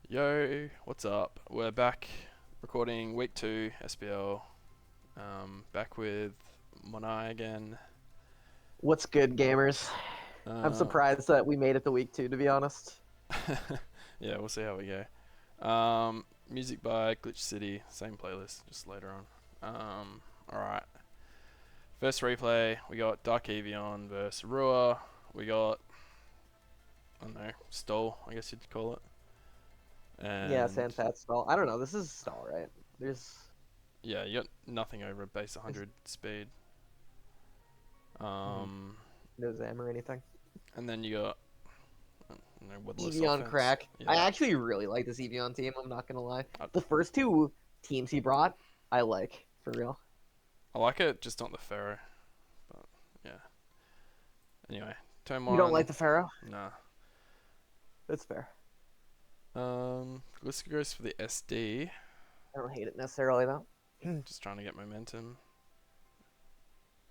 Yo, what's up? We're back recording week 2 SPL. Back with Monai again. What's good, gamers? I'm Uh, surprised that we made it to week 2, to be honest. yeah, we'll see how we go. Music by Glitch City, same playlist, just later on. Alright. First replay, we got Dark Evian versus Rua. We got, I don't know, Stole, I guess you'd call it. Yeah, And Santat stall. I don't know. This is stall, right? yeah, you got nothing over base 100 speed. No Zam or anything. And then you got Woodless Evian offense. crack. I Yeah. actually really like this Evian team. I'm not gonna lie. I, The first two teams he brought, I like for real. I like it, just not the Pharaoh. But yeah. Anyway, turn You don't one. like the Pharaoh? Nah. That's fair. Let's go for the SD. I don't hate it necessarily though. Just trying to get momentum.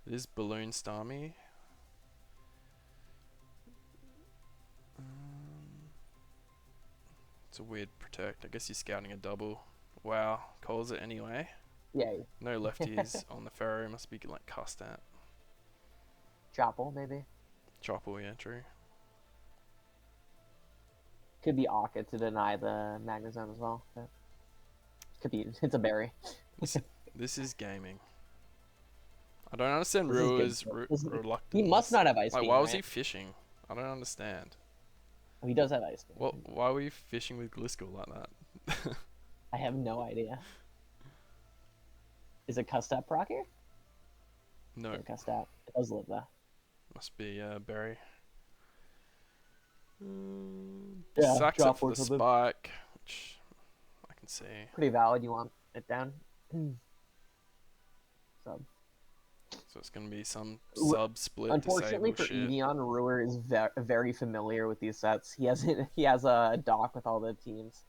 It is Balloon Starmie. It's a weird protect. I guess he's scouting a double. Wow, calls it anyway. Yeah. No lefties on the Pharaoh. Must be like cast at. Chopple maybe. Chopple, yeah, true. Could be Akka to deny the Magnezone as well. But could be. It's a berry. This is gaming. I don't understand This is Rua's good. reluctance. He must not have Ice Like, Beam, why was right? he fishing? I don't understand. Oh, he does have Ice Beam. What? Why were you fishing with Gliscor like that? I have no idea. Is it Custap proc here? No, Yeah, Custap. It does live though. must be Berry. Yeah, Sacks it drop for the or something. spike, which I can see. Pretty valid. You want it down? Sub. So it's gonna be some sub split Unfortunately disable for shit. Evian, Ruer is very familiar with these sets. He has a doc with all the teams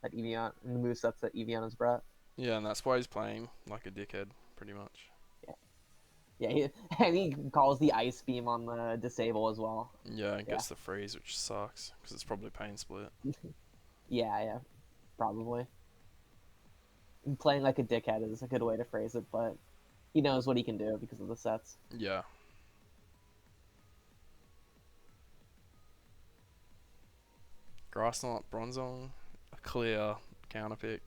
that Evian and the movesets that Evian has brought. Yeah, and that's why he's playing like a dickhead, pretty much. Yeah, and he calls the Ice Beam on the disable as well. Yeah, and gets the freeze, which sucks because it's probably pain split. Yeah, probably. Playing like a dickhead is a good way to phrase it, but he knows what he can do because of the sets. Yeah. Grassknot, Bronzong, a clear counter pick.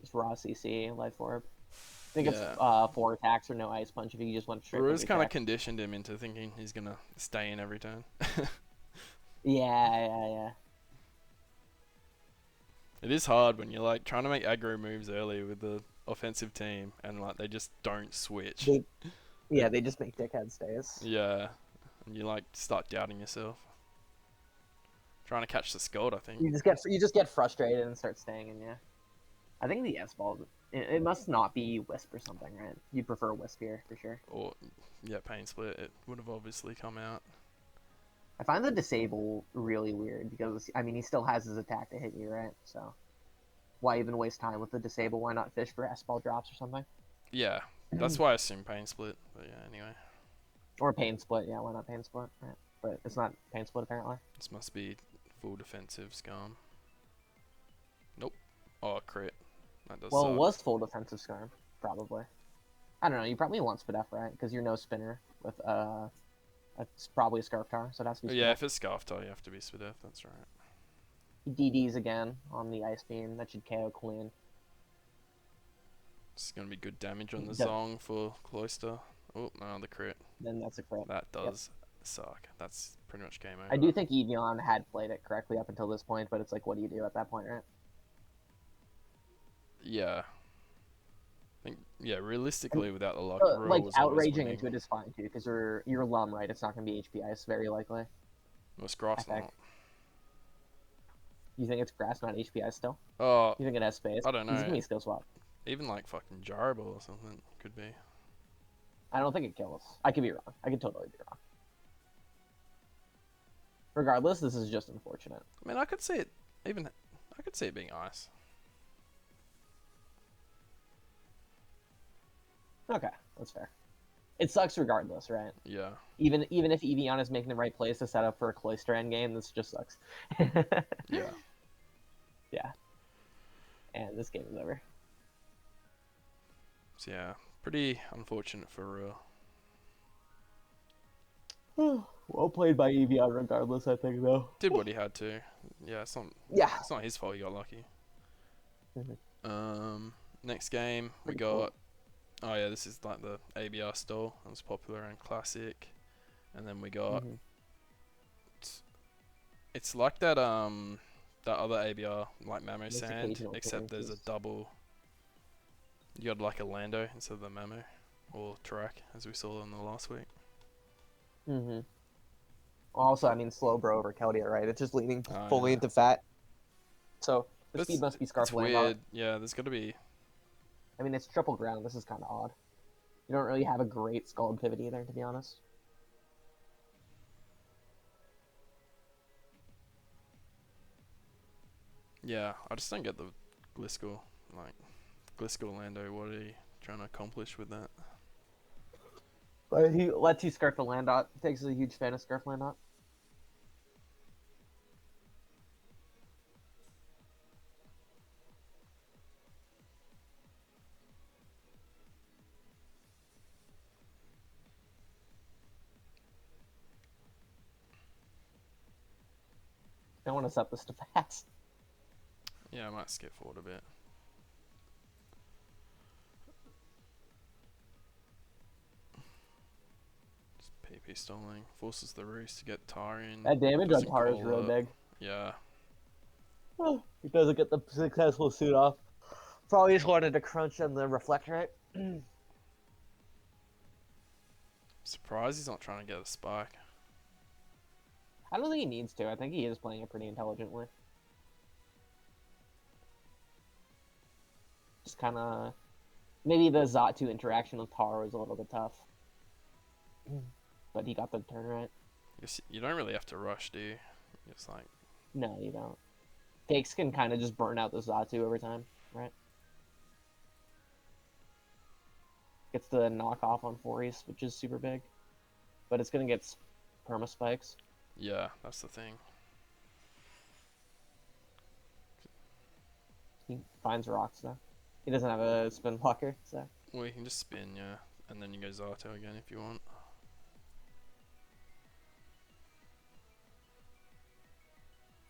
Just raw CC, Life Orb. I think it's 4 attacks or no Ice Punch if you just went straight. Ruiz kind of conditioned him into thinking he's gonna stay in every turn. Yeah. It is hard when you're like trying to make aggro moves early with the offensive team and like they just don't switch. They just make dickhead stays. Yeah, and you like start doubting yourself. Trying to catch the Scald, I think. You just get frustrated and start staying in. Yeah, I think the S-ball. It must not be Wisp or something, right? You prefer Wisp here for sure. Or yeah, pain split. It would have obviously come out. I find the disable really weird because I mean he still has his attack to hit you, right? So why even waste time with the disable? Why not fish for S-ball drops or something? Yeah, that's why I assume pain split. But yeah, anyway. Or pain split. Yeah, why not pain split? Right. But it's not pain split apparently. This must be full defensive scum. Nope. Oh, crit. That does Well, suck. it was full defensive Scarm, probably. I don't know. You probably want Spadef, right? Because you're no spinner with it's probably a Scarf Tar, so it has to be. Yeah, if it's Scarf Tar, you have to be Spadef. That's right. DDs again on the Ice Beam. That should KO clean. It's gonna be good damage on the Zong for Cloister. Oh no, the crit. Then that's a crit. That does suck. That's pretty much game over. I do think Evian had played it correctly up until this point, but it's like, what do you do at that point, right? Yeah. I think realistically, without the luck, like outraging into it is fine too, because you're Lum, right? It's not gonna be HP Ice, very likely. What's Grass not? You think it's Grass, not HP Ice still? Oh. You think it has space? I don't know. He's gonna be skill swap. Even like fucking Jarable or something could be. I don't think it kills. I could be wrong. I could totally be wrong. Regardless, this is just unfortunate. I mean, I could see it. I could see it being Ice. Okay, that's fair. it sucks regardless, right? Yeah. Even if Evian is making the right plays to set up for a Cloyster endgame, this just sucks. Yeah. Yeah. And this game is over. So yeah, pretty unfortunate for real. Well played by Evian regardless, I think, though. Did what he had to. Yeah, Yeah. it's not his fault he got lucky. Mm-hmm. Next game we Pretty cool. got. Oh yeah, this is like the ABR style. It was popular and classic. And then we got. Mm-hmm. It's like that that other ABR like Mamo Most Sand, occasional except there's a appearances. double. You got like a Lando instead of the Mamo, or Tarak as we saw in the last week. Mm-hmm. Also, I mean, slow bro over Keldea, right? It's just leaning Oh fully yeah. into fat. So the But speed must be Scarf it's Landot. weird. Yeah, there's got to be. I mean, it's triple ground. This is kind of odd. You don't really have a great Scald pivot either, to be honest. Yeah, I just don't get the Gliscor. Like, Gliscor Lando, what are you trying to accomplish with that? But he lets you Scarf the Landot. Takes a huge fan of Scarf Landot. I want to set this to fast. Yeah, I might skip forward a bit. Just PP stalling. Forces the Roost to get Tar in. That damage on Doesn't Tar is call really up. big. Yeah. He doesn't get the successful suit off. Probably just wanted to crunch on the Reflectorate. Surprised he's not trying to get a spike. I don't think he needs to. I think he is playing it pretty intelligently. Just kind of... Maybe the Zatu interaction with Tar was a little bit tough. But he got the turn right. You don't really have to rush, do you? It's like... No, you don't. Fakes can kind of just burn out the Zatu over time, right? Gets the knockoff on Fories, which is super big. But it's going to get perma spikes. Yeah, that's the thing. He finds rocks, though. He doesn't have a spin blocker, so... Well, you can just spin, yeah. And then you go Zato again if you want.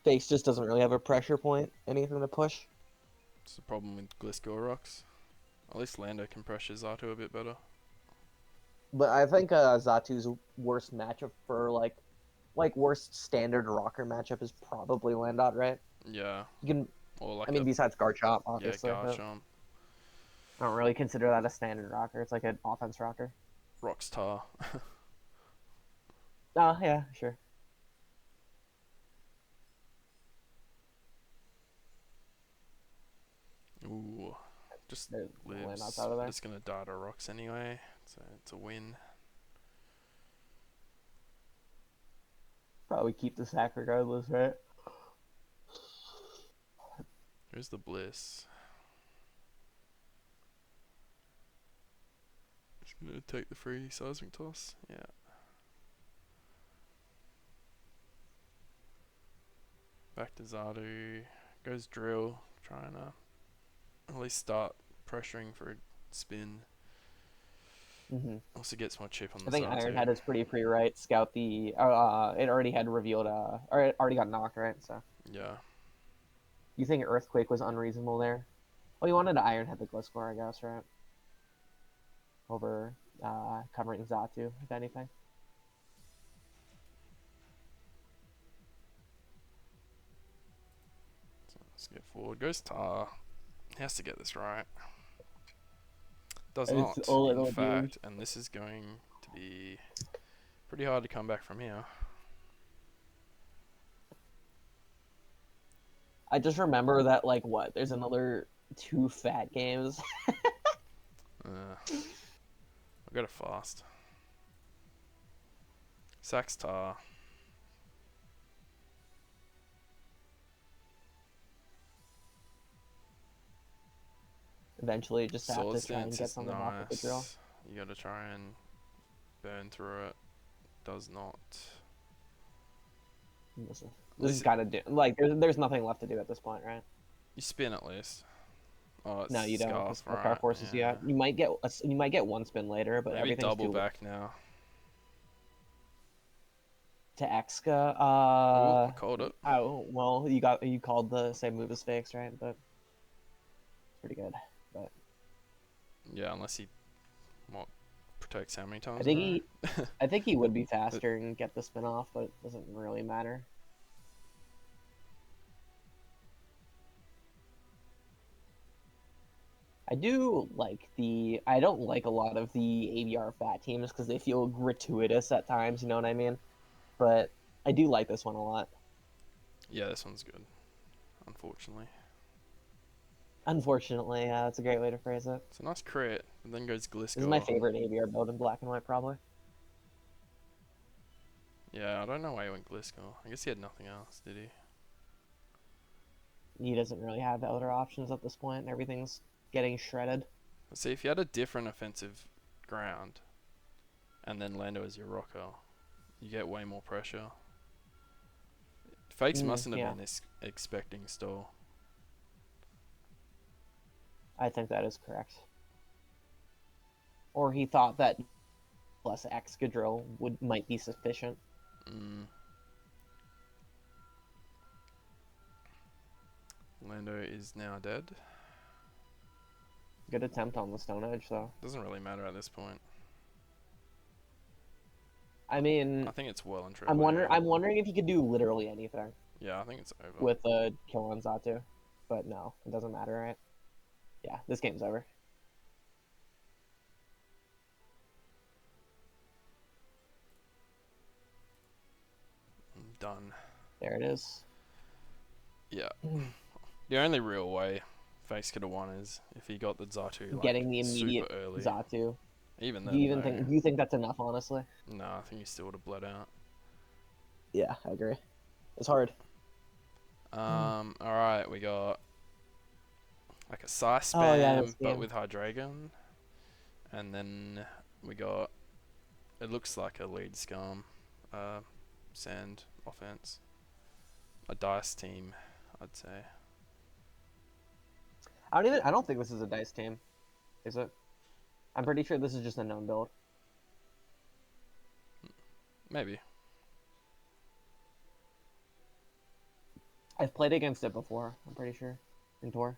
Fakes just doesn't really have a pressure point, anything to push. It's the problem with Gliscor rocks. At least Lando can pressure Zato a bit better. But I think Zatu's worst matchup for like worst standard rocker matchup is probably Landot, right? Yeah. You can, Or like I mean, besides Garchomp, yeah, obviously. Garchomp. I don't really consider that a standard rocker. It's like an offense rocker. Rockstar. Oh yeah, sure. Ooh. Just There's lives. Landot's out of there. Just gonna die to rocks anyway. So it's a win. Probably keep the sack regardless, right? Here's the Bliss. Just gonna take the free seismic toss. Yeah. Back to Zadu. Goes drill. Trying to at least start pressuring for a spin. Mm-hmm. Also gets more chip on the I think Zatu. Iron had his pretty free right. Scout the it already had revealed or it already got knocked, right? So Yeah. you think Earthquake was unreasonable there? Well, you wanted to Iron Head the Gliscor, I guess, right? Over covering Zatu, if anything. So let's get forward. Goes Tar. He has to get this right. Does It's not, all in it'll fact, and this is going to be pretty hard to come back from here. I just remember that, like, what? There's another 2 fat games. I got it fast. Sax Tar. Eventually, just have Sword to try and Stance get is something off with the drill. nice. You gotta try and burn through it. Does not. This At has least got to do like there's nothing left to do at this point, right? you spin at least. Oh, it's No, you don't, because scarf, Scar right? forces you Yeah. out. You might get one spin later, but Maybe everything's double too back now. to Exca. Ooh, I called it. Oh well, you called the same move as Fakes, right? But it's pretty good. But Yeah, unless he what protects how many I times in think a row? he, I think he would be faster and get the spin off, but it doesn't really matter. I don't like a lot of the ABR fat teams because they feel gratuitous at times, you know what I mean? But I do like this one a lot. Yeah, this one's good. Unfortunately, Unfortunately, that's a great way to phrase it. it's a nice crit, and then goes This is my Gliscor. favorite ABR build in black and white, probably. Yeah, I don't know why he went Gliscor. I guess he had nothing else, did he? He doesn't really have other options at this point, and everything's getting shredded. But see, if you had a different offensive ground, and then Lando as your rocker, you get way more pressure. Fakes mustn't have Yeah, been expecting stall. I think that is correct. Or he thought that plus Excadrill might be sufficient. Lando is now dead. Good attempt on the Stone Edge, though. Doesn't really matter at this point. I mean, I think it's well and truly over. I'm wondering if he could do literally anything Yeah, I think it's over. with a kill on Zatu, but no, it doesn't matter, right? Yeah, this game's over. Done. There it is. Yeah. The only real way Face could have won is if he got the Zatu like Getting the immediate super early. Zatu. Even Do then, you even think? Do you think that's enough? Honestly. No, I think he still would have bled out. Yeah, I agree. It's hard. All right, we got like a Psy spam, Oh, yeah, this but game. with Hydreigon, and then we got it looks like a lead scum, sand offense, a dice team, I'd say. I don't think this is a dice team. Is it? I'm pretty sure this is just a known build. Maybe. I've played against it before. I'm pretty sure in tour.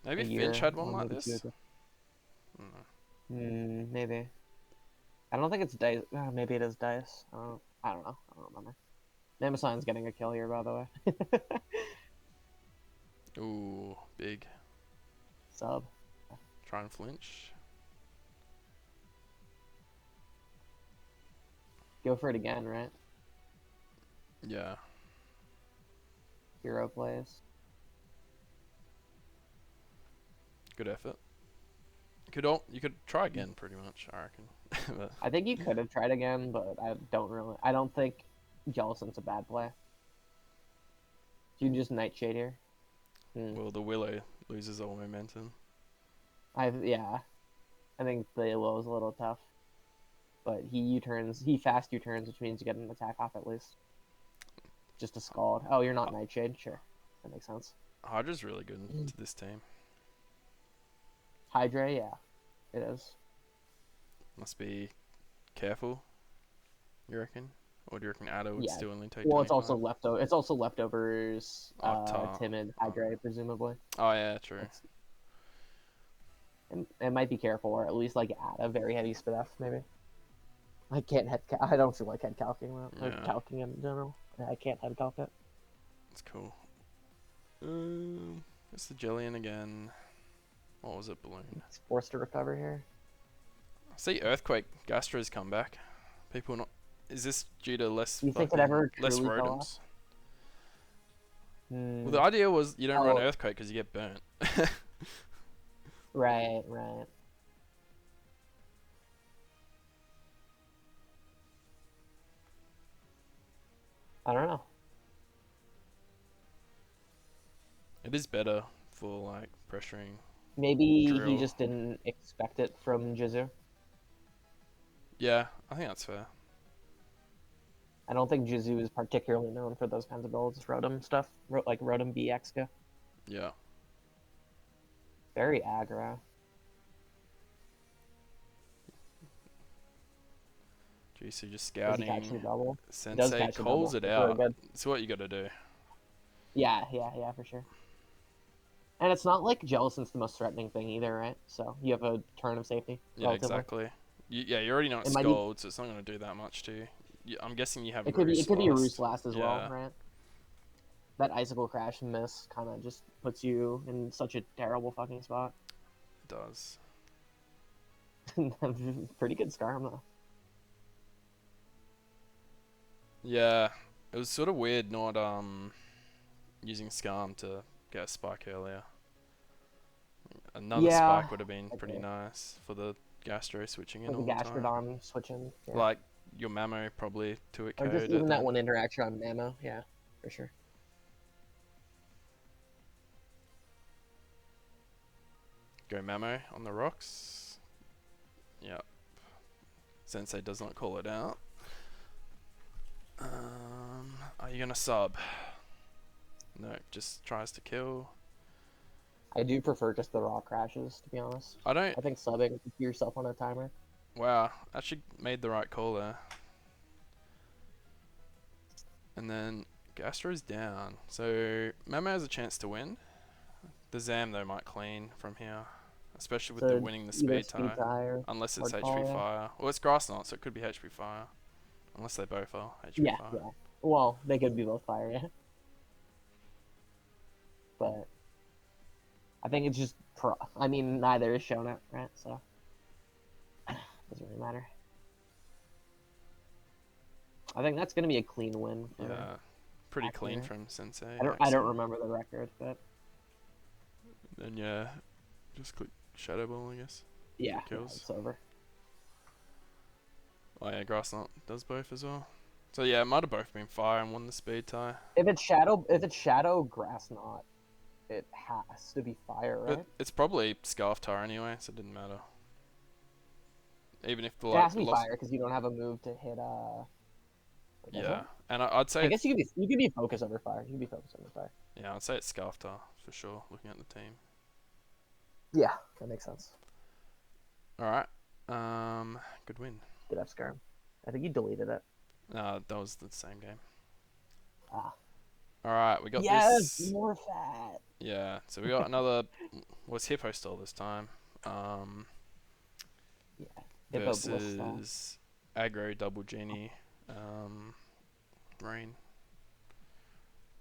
Maybe A Finch year, had one or like maybe two this. ago. Mm. Maybe. I don't think it's dice. Maybe it is dice. I don't know. I don't remember. Namasine's getting a kill here, by the way. Ooh, big. Sub. Try and flinch. Go for it again, right? Yeah. Hero plays. Good effort. You could try again, pretty much. I reckon. But I think you could have tried again, but I don't think Jellison's a bad play. You can just Nightshade here. well, the Willow loses all momentum. Yeah. I think the Willow's a little tough. But he fast U-turns, which means you get an attack off at least. Just a Scald. Oh, you're not Nightshade? Sure. That makes sense. Hydra's really good to this team. Hydra, yeah. It is. Must be careful, you reckon? Or do you reckon Ada would Yeah. still only take Well, 25? it's also leftovers, Oh, timid Hydra, presumably. Oh, yeah, true. It might be careful, or at least like add a very heavy spit F, maybe. I don't feel like head calcing that, or Yeah. calcing in general. I can't head calc it. That's cool. It's the Jillian again. What was it, Balloon? It's forced to recover here. I see Earthquake, Gastro's come back. People not... Is this due to less You think it ever less truly fell rodents? Hmm. Well, the idea was you don't run Earthquake because you get burnt. Right. I don't know. It is better for like pressuring Maybe he drill. just didn't expect it from Jizu. Yeah, I think that's fair. I don't think Jizu is particularly known for those kinds of builds, Rotom stuff, like Rotom BXK. Yeah. Very aggro. Geez, so just Does he catch the scouting. double? He does Sensei catch the calls double. it It's really out. good. It's what you got to do. Yeah, for sure. And it's not like Jellicent's the most threatening thing either, right? So you have a turn of safety, Yeah, relatively. exactly. You already know it's It might be. Scald, so it's not going to do that much to you. I'm guessing you have It could be. It Roost could be a Roost last. Blast as well, Yeah, right? That Icicle Crash miss kind of just puts you in such a terrible fucking spot. it does. Pretty good Scarm though. Yeah, it was sort of weird not using Scarm to get a spike earlier. Another Yeah, spike would have been pretty okay. nice for the Gastro switching in Like the all the time. Gastrodon switching, yeah. Like your Mamo probably to it Or just KO'd it even that then. one interaction on Mamo, yeah, for sure. Go Mamo on the rocks. Yep. Sensei does not call it out. Are you gonna sub? No, just tries to kill. I do prefer just the raw crashes, to be honest. I don't. I think subbing yourself on a timer. Wow, actually made the right call there. And then Gastro's down, so Mamo has a chance to win. The Zam though might clean from here, especially with the So winning the either speed speed tie. tie or Unless it's hard HP call, yeah. fire. Well, it's grass knot, so it could be HP fire. Unless they both are HP Yeah, fire. yeah. Well, they could be both fire, yeah. But I think it's just I mean, neither is shown it, right? So doesn't really matter. I think that's gonna be a clean win for Yeah, pretty clean Accurate. from Sensei. I don't Actually. remember the record, but Then yeah, just click Shadow Ball, I guess. yeah, For kills. it's over. Oh yeah, grass knot does both as well. So yeah, it might have both been fire and won the speed tie. If it's shadow grass knot, it has to be fire, But right? it's probably scarf tar anyway, so it didn't matter. Even if the It has to be lost. fire because you don't have a move to hit. Does it? Yeah, and I'd say I it's guess you could be focus over fire. You could be focus over fire. yeah, I'd say it's scarf tar for sure. Looking at the team. Yeah, that makes sense. All right, good win. Did have Scarm. I think you deleted it. That was the same game. Ah. All right, we got Yes, this. more fat. Yeah, so we got another. Was Hippo style this time? Yeah. Hippo Bliss style. Versus aggro double genie. Rain.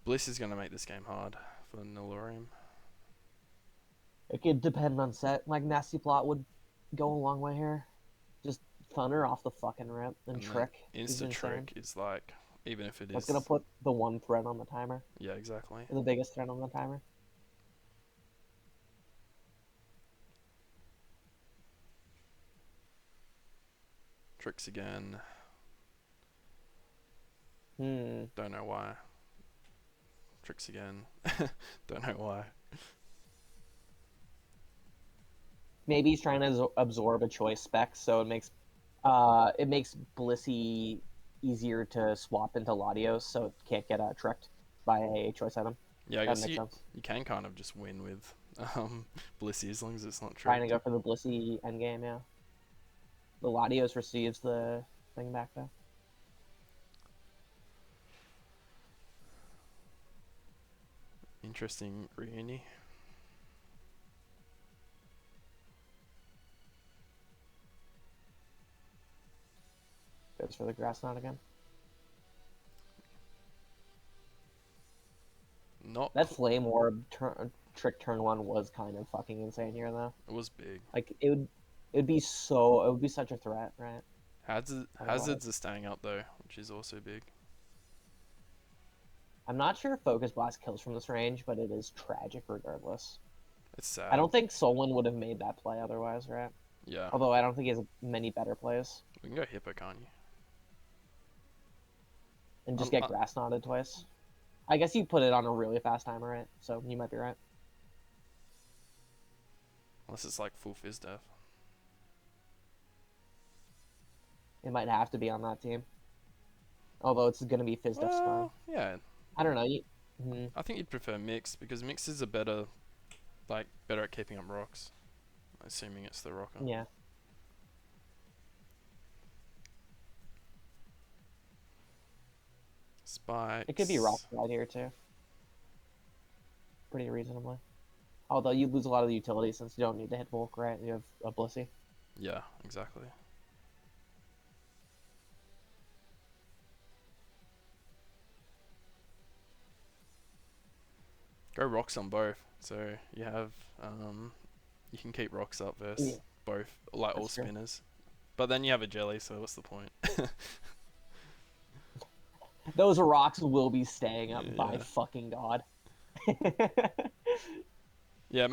Bliss is gonna make this game hard for Nilorium. It could depend on set. Like Nasty Plot would go a long way here. Just Thunder off the fucking rip and Trick is Insta insane. trick is like, even if it That's is. gonna put the one thread on the timer. Yeah, exactly. The biggest thread on the timer. Tricks again. Hmm. Don't know why. Tricks again. Don't know why. Maybe he's trying to absorb a choice spec, so it makes Blissey easier to swap into Latios, so it can't get tricked by a choice item. Yeah, I That guess makes you sense. can kind of just win with Blissey as long as it's not Trying to tricked. go for the Blissey endgame, yeah. The Latios receives the thing back though. Interesting reuni. Goes for the grass knot again. Not. That Flame Orb trick turn one was kind of fucking insane here though. It was big. Like it would be such a threat, right? Hazards are staying up though, which is also big. I'm not sure if Focus Blast kills from this range, but it is tragic regardless. It's sad. I don't think Solon would have made that play otherwise, right? Yeah. Although I don't think he has many better plays. We can go Hippo, can't you? And just get grass knotted twice. I guess you put it on a really fast timer, right? So you might be right. Unless it's like full fizz death. It might have to be on that team. Although it's going to be Fizz Def Scar. Well, yeah. I don't know. I think you'd prefer Mix because Mix is better at keeping up rocks. Assuming it's the rocker. Yeah. Spikes. It could be rock slide here too. Pretty reasonably. Although you lose a lot of the utility since you don't need to hit Volk, right? You have a Blissey. Yeah, exactly. Go rocks on both. So you have you can keep rocks up versus both, like all spinners. But then you have a jelly, so what's the point? Those rocks will be staying up by fucking god. Yeah,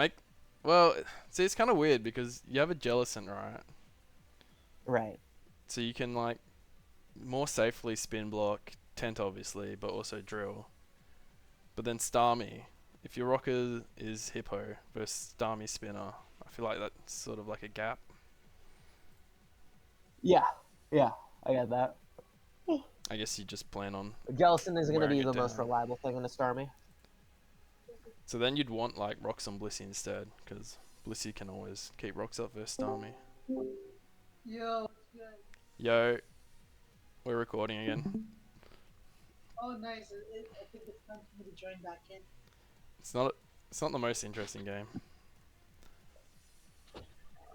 well, see, it's kind of weird because you have a Jellicent, right? Right. So you can like more safely spin block Tent, obviously, but also drill. But then Starmie, if your rocker is Hippo versus Starmie spinner, I feel like that's sort of like a gap. Yeah, I get that. I guess you just plan on. Jellicent is going to be the most reliable thing in a Starmie. So then you'd want like rocks on Blissey instead, because Blissey can always keep rocks up versus Starmie. Yo, Yo, we're recording again. Oh, nice. I think it's time for me to join back in. It's not the most interesting game.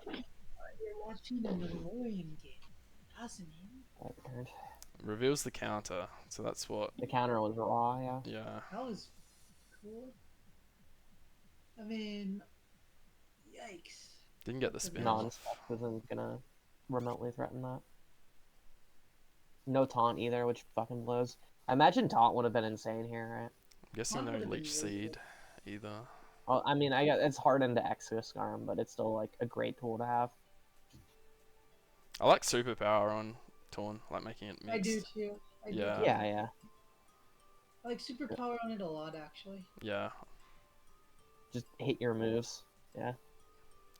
You're watching the Mandalorian game. Fascinating. Reveals the counter, so that's what. The counter was raw, yeah. Yeah. That was cool. I mean, yikes. Didn't get the spin. Non-stuff isn't gonna remotely threaten that. No taunt either, which fucking blows. I imagine taunt would have been insane here, right? I'm guessing no leech seed either. Well, I mean, it's hardened to Exoscarm, but it's still like a great tool to have. I like superpower on Torn, like making it mixed. I do too. Yeah. I like superpower on it a lot, actually. Yeah. Just hit your moves. Yeah.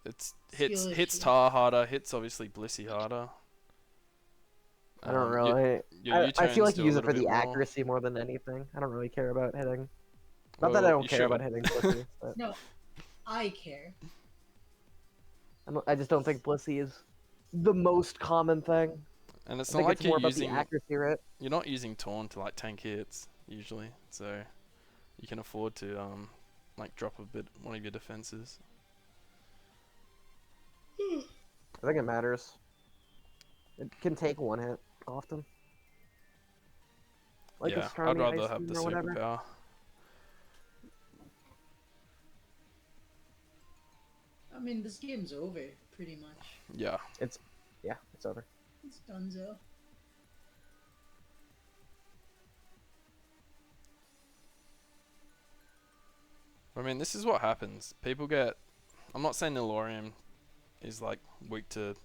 It's hits Tar harder, hits obviously Blissey harder. I don't really. I feel like you use it for the accuracy more than anything. I don't really care about hitting. Not that I don't care about hitting Blissey. But... No, I care. I just don't think Blissey is the most common thing. And it's not like you're using accuracy, right? You're not using Taunt to like tank hits usually, so you can afford to like drop one of your defenses. I think it matters. It can take one hit often. Like yeah, I'd rather have the superpower. I mean, this game's over, pretty much. Yeah. It's over. It's donezo. I mean, this is what happens. People get... I'm not saying Nilorium is like weak to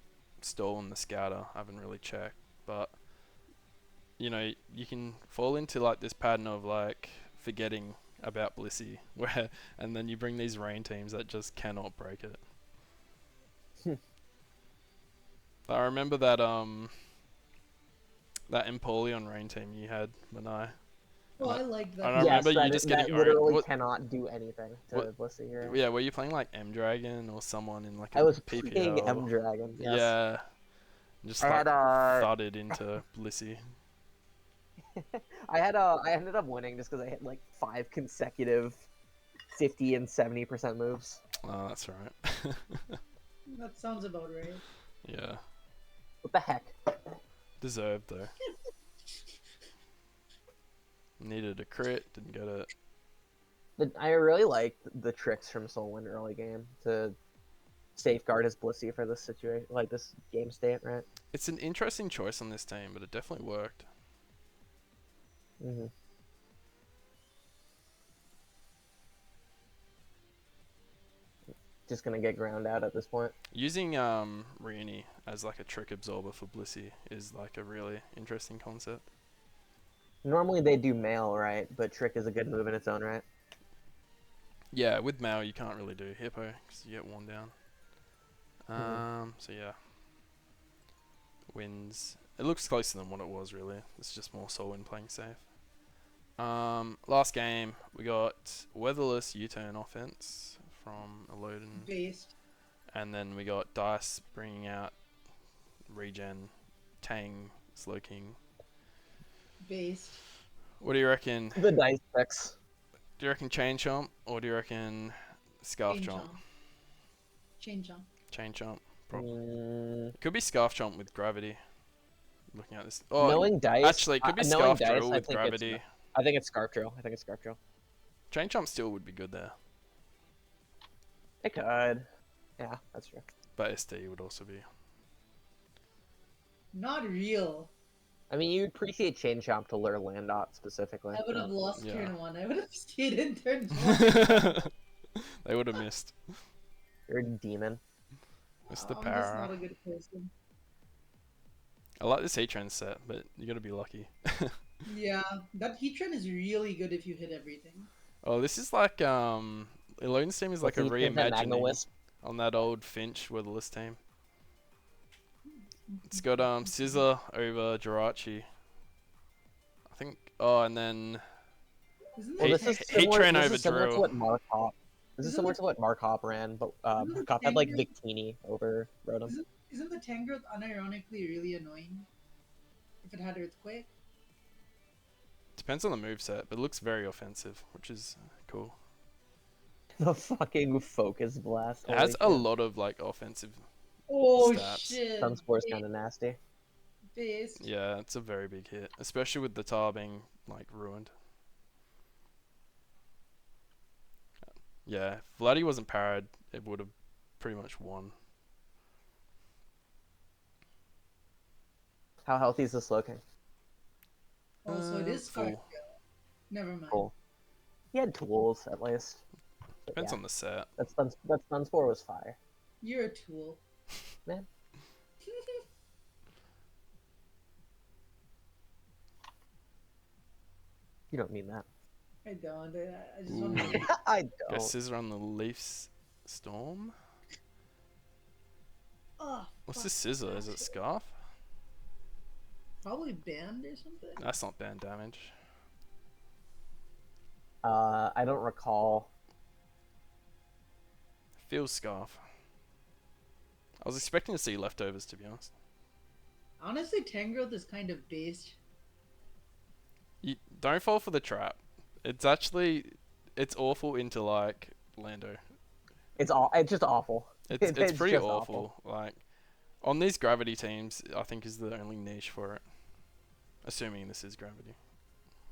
Stall and the Scouter. I haven't really checked, but you know, you can fall into like this pattern of like forgetting about Blissey, and then you bring these rain teams that just cannot break it. I remember that Empoleon rain team you had, Monai. Oh, I like that. I remember you just getting literally cannot do anything to Blissey here. Yeah, were you playing like M Dragon or someone in like I was PPL? playing M Dragon. Yes. Yeah. Just like thudded into Blissey. I ended up winning just because I hit like 5 consecutive 50 and 70% moves. Oh, that's right. That sounds about right. Yeah. What the heck? Deserved though. Needed a crit, didn't get it. I really like the tricks from Soulwind early game to safeguard his Blissey for this situation, like this game state, right? It's an interesting choice on this team, but it definitely worked. Just gonna get ground out at this point. Using Rini as like a trick absorber for Blissey is like a really interesting concept. Normally they do mail, right? But trick is a good move in its own right. Yeah, with Mao you can't really do Hippo because you get worn down. So yeah, wins. It looks closer than what it was really. It's just more Solwyn playing safe. Last game we got weatherless U-turn offense from Elodin, Based. and then we got Dice bringing out regen, Tang, Slowking. Based. What do you reckon? The dice picks. Do you reckon Chain Chomp or do you reckon Scarf Chain Chomp? jump. Chain jump. Chain Chomp. Probably. Mm, It could be Scarf Chomp with gravity. Looking at this. Oh, knowing dice. actually, it could be knowing Scarf dice, Drill I with think gravity. I think it's Scarf Drill. Chain Chomp still would be good there, It could. Yeah, that's true. but SD would also be. Not real. I mean, you appreciate Chain Chomp to lure Landot specifically. I would have lost Yeah. turn 1. I would have stayed in turn 1. They would have missed. You're a demon. Missed the I'm just not power. a good person. I like this Heatran set, but you gotta be lucky. Yeah, that Heatran is really good if you hit everything. Oh, this is like Elodin's team is like a What's he, Magna reimagining Wisp? on that old Finch weatherless team. It's got Scissor over Jirachi. I think. Oh, and then Isn't Well, Heat- this is Heat similar, Train this over is similar to Drill. what Mark Hop. This is Isn't similar the- to what Mark Hop ran, but Isn't the Mark Hop had like Tangrowth- Victini over Rotom. Isn't the Tangrowth unironically really annoying? If it had Earthquake? Depends on the moveset, but it looks very offensive, which is cool. The fucking Focus Blast. It has a lot of like offensive. Oh Stats. shit! Sunspore is kind of nasty. Based. Yeah, it's a very big hit, especially with the tar being like ruined. Yeah, if Vladdy wasn't parried, it would have pretty much won. How healthy is this looking? Oh, so it is full. Scarf. Never mind. Cool. He had tools at least. But Depends yeah, on the set. that Sunspore was fire. You're a tool. Man. You don't mean that. I don't. I just want to. I Got don't. Scissor on the Leafs Storm. Oh, What's fuck. this Scissor? Is it Scarf? Probably banned or something. That's not band damage. I don't recall. Feels Scarf. I was expecting to see leftovers, to be honest. Honestly, Tangrowth is kind of based. You don't fall for the trap. It's awful into like Lando. It's just awful. It's pretty just awful. Like on these gravity teams, I think is the only niche for it. Assuming this is gravity.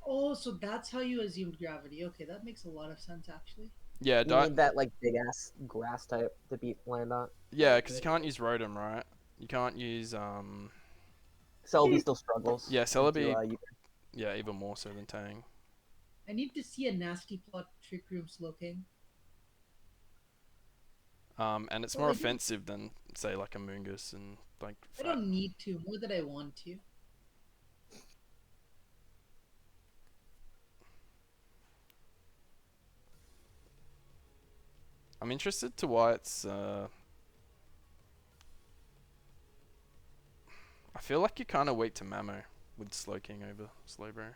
Oh, so that's how you assumed gravity. Okay, that makes a lot of sense actually. Yeah, You need that like big ass grass type to beat Landot. yeah, because you can't use Rotom, right? You can't use Celebi still struggles. Yeah, Celebi. You- Yeah, even more so than Tang. I need to see a nasty plot Trick Room Slowking. And it's Well, more I don't- offensive than say like a Moongus and like. I don't need to, more than I want to. I'm interested to why it's. I feel like you're kind of weak to Mamo with Slowking over Slowbro.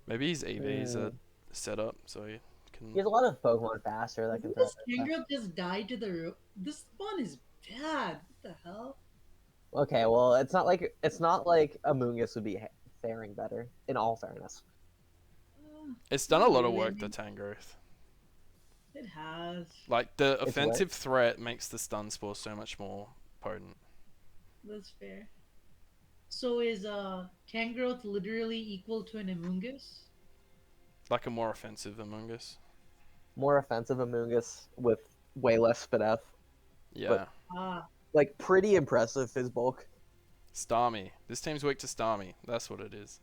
Maybe his EVs are set up so he can. He has a lot of Pokemon faster that can throw. This Tangrowth just died to the roof. This spawn is bad. What the hell? Okay, well, it's not like Amoonguss would be faring better. In all fairness, It's done a lot of really. work, the Tangrowth. It has. Like the what? offensive threat makes the stun spore so much more potent. That's fair. So is Tangrowth literally equal to an Amoonguss? Like a more offensive Among Us. more offensive Amoonguss with way less Spinef. Yeah. Ah, Like pretty impressive his bulk. Starmie. This team's weak to Starmie. That's what it is.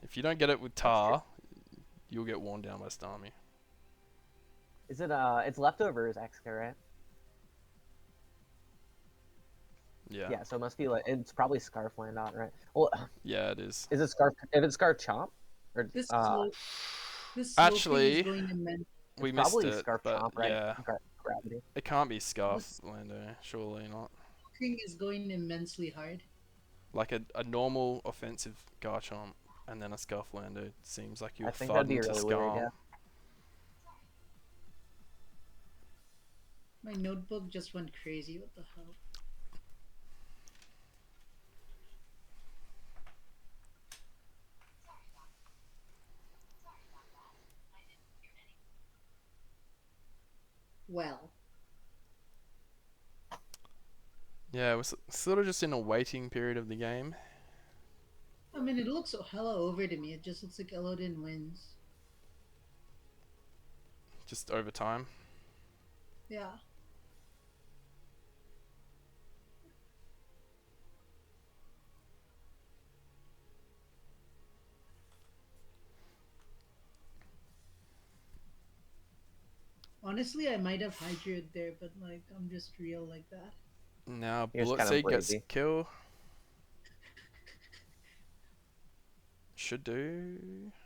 If you don't get it with Tar, you'll get worn down by Starmie. Is it it's leftovers XK, right? Yeah. Yeah, so it must be like it's probably Scarf Landot, right? Well, Yeah, it is. is it Scarf? If it's Scarf Chomp, or this uh, slow, this Slowking actually, is going to men- We it's missed probably it, Scarf but Chomp, right? yeah. gravity. It can't be Scarf This Lando, surely not. thing is going immensely hard. Like a normal offensive Garchomp and then a Scarf Lando seems like you'll I think thud that'd be into really weird, Scarf. yeah. My notebook just went crazy. What the hell? Well, Yeah, we're sort of just in a waiting period of the game. I mean, it looks so hella over to me. It just looks like Elodin wins. Just over time. Yeah. Honestly, I might have Hydroid there, but like, I'm just real like that. Now You're just Bullet kind of Seed gets lazy. kill. Should do.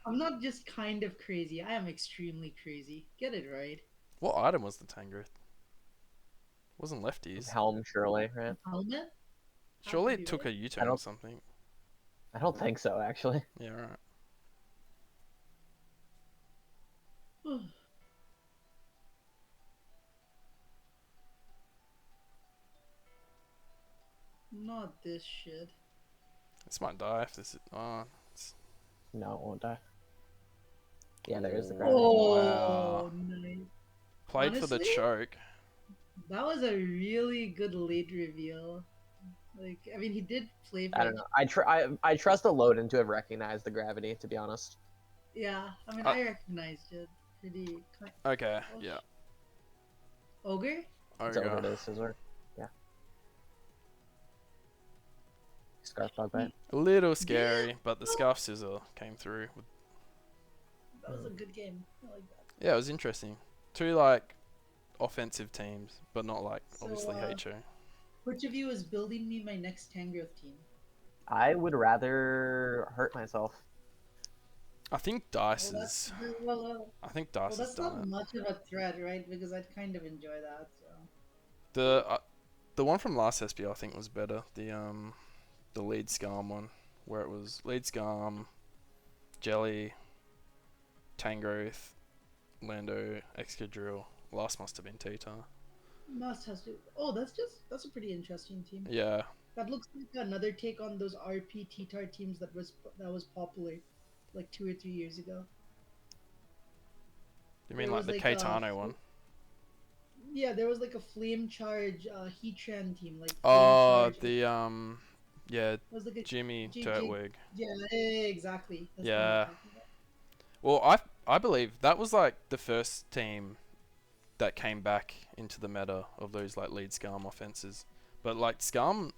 I'm not just kind of crazy. I am extremely crazy. Get it right. What item was the Tangrowth? Wasn't lefties. Helm, surely, right? Helmet? Surely Have to it be took a right. U-turn or don't- something. I don't think so, actually. Yeah, right. Not this shit. This might die if this is... Oh, No, it won't die. Yeah, there is the gravity. Oh, wow. nice. Played for the Honestly? choke. That was a really good late reveal. Like, I mean, he did play for I don't know. I trust Elodin to have recognized the gravity, to be honest. Yeah, I mean, Uh, I recognized it pretty. Okay, Oh, yeah. Ogre? It's over Ogre. to Scissor. Yeah. Scarf Dog Bite. A little scary, but the Scarf Scissor came through. That was a good game. I like that. Yeah, it was interesting. Two, like, offensive teams, but not, like, So, obviously HO. which of you is building me my next Tangrowth team? I would rather hurt myself. I think Dice is... Well, I think Dice has that's done not it. much of a threat, right? Because I'd kind of enjoy that. So. The one from last SPL I think was better. The lead Scarm one, where it was lead Scarm, Jelly, Tangrowth, Lando, Excadrill. Last must have been T-Tar. Must has to. Oh, that's a pretty interesting team. Yeah. That looks like another take on those RP T-Tar teams that was popular, like 2 or 3 years ago. You mean There like was the like, Caetano one? Yeah, there was like a Flame Charge Heatran team, like Flame Oh, Charge. yeah, It was like a Jimmy J- Turtwig. Yeah, exactly. That's the one Yeah. I'm talking about. Well, I believe that was like the first team that came back into the meta of those like lead Scarm offenses. But like Scarm,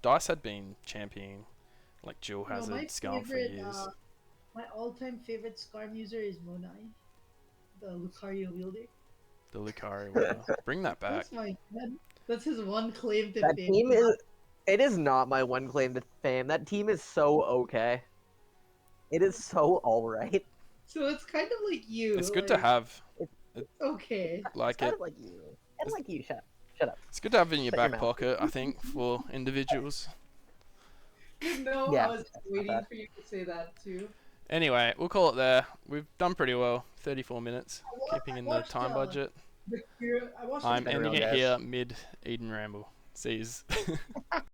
Dice had been championing like dual No, hazard my Scarm for favorite, years. my all-time favorite Scarm user is Monai, the Lucario wielder. The Lucario winner. Bring that back. That's his one claim to That fame. team is... It is not my one claim to fame. That team is so okay. It is so alright. So it's kind of like you. It's good to like, have. Okay. It's Like kind it. of like you. And like you, shut up. It's good to have in your Shut your back mouth. pocket. I think for individuals. No, Yeah, I was that's not waiting bad. for you to say that too. Anyway, we'll call it there. We've done pretty well. 34 minutes, keeping in the watched, time budget. I watched I'm been ending real, it guys. here mid Eden Ramble. See yous.